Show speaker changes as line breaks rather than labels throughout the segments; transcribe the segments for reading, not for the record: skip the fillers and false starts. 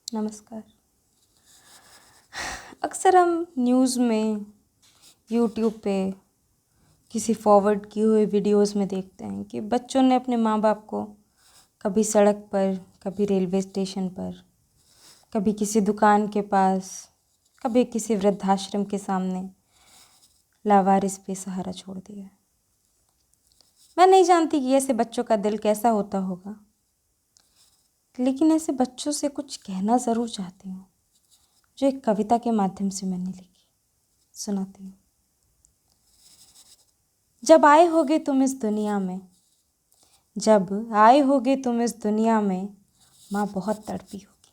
नमस्कार। अक्सर हम न्यूज़ में, यूट्यूब पे किसी फॉरवर्ड किए हुए वीडियोस में देखते हैं कि बच्चों ने अपने माँ बाप को कभी सड़क पर, कभी रेलवे स्टेशन पर, कभी किसी दुकान के पास, कभी किसी वृद्धाश्रम के सामने लावारिस बेसहारा छोड़ दिया। मैं नहीं जानती कि ऐसे बच्चों का दिल कैसा होता होगा, लेकिन ऐसे बच्चों से कुछ कहना ज़रूर चाहती हूँ, जो एक कविता के माध्यम से मैंने लिखी। सुनाती हूँ। जब आए होगे तुम इस दुनिया में, जब आए होगे तुम इस दुनिया में, माँ बहुत तड़पी होगी,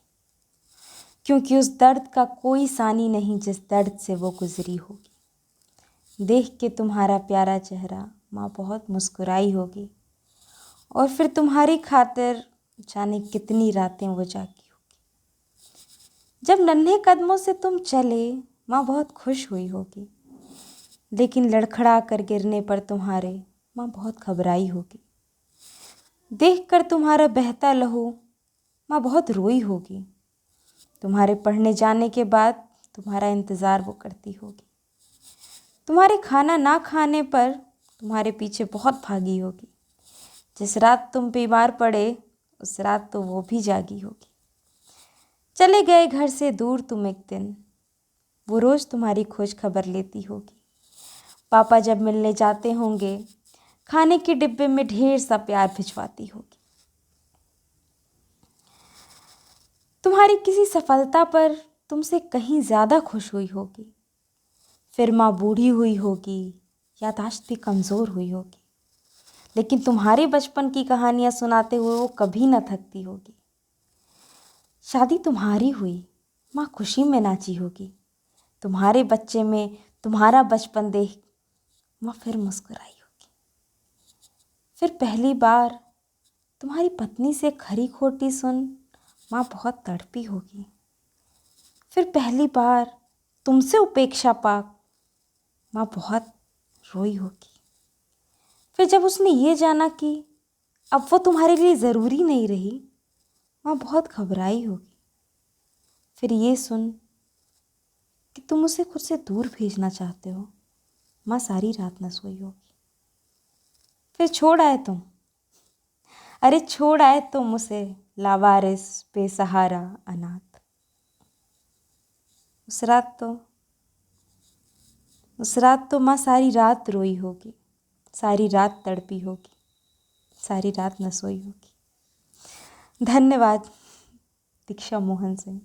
क्योंकि उस दर्द का कोई सानी नहीं जिस दर्द से वो गुजरी होगी। देख के तुम्हारा प्यारा चेहरा माँ बहुत मुस्कुराई होगी, और फिर तुम्हारी खातिर जाने कितनी रातें वो जागी होगी। जब नन्हे कदमों से तुम चले, माँ बहुत खुश हुई होगी, लेकिन लड़खड़ा कर गिरने पर तुम्हारे माँ बहुत घबराई होगी। देखकर तुम्हारा बहता लहू माँ बहुत रोई होगी। तुम्हारे पढ़ने जाने के बाद तुम्हारा इंतज़ार वो करती होगी। तुम्हारे खाना ना खाने पर तुम्हारे पीछे बहुत भागी होगी। जिस रात तुम बीमार पड़े, उस रात तो वो भी जागी होगी। चले गए घर से दूर तुम एक दिन, वो रोज़ तुम्हारी खोज खबर लेती होगी। पापा जब मिलने जाते होंगे, खाने के डिब्बे में ढेर सा प्यार भिजवाती होगी। तुम्हारी किसी सफलता पर तुमसे कहीं ज़्यादा खुश हुई होगी। फिर माँ बूढ़ी हुई होगी, याददाश्त भी कमज़ोर हुई होगी, लेकिन तुम्हारे बचपन की कहानियाँ सुनाते हुए वो कभी न थकती होगी। शादी तुम्हारी हुई, माँ खुशी में नाची होगी। तुम्हारे बच्चे में तुम्हारा बचपन देख माँ फिर मुस्कुराई होगी। फिर पहली बार तुम्हारी पत्नी से खरी खोटी सुन माँ बहुत तड़पी होगी। फिर पहली बार तुमसे उपेक्षा पा माँ बहुत रोई होगी। फिर जब उसने ये जाना कि अब वो तुम्हारे लिए ज़रूरी नहीं रही, माँ बहुत घबराई होगी। फिर ये सुन कि तुम उसे खुद से दूर भेजना चाहते हो, माँ सारी रात न सोई होगी। फिर छोड़ आए तुम, अरे छोड़ आए तुम उसे लावारिस बेसहारा अनाथ। उस रात तो माँ सारी रात रोई होगी, सारी रात तड़पी होगी, सारी रात न सोई होगी। धन्यवाद। दीक्षा मोहन सिंह।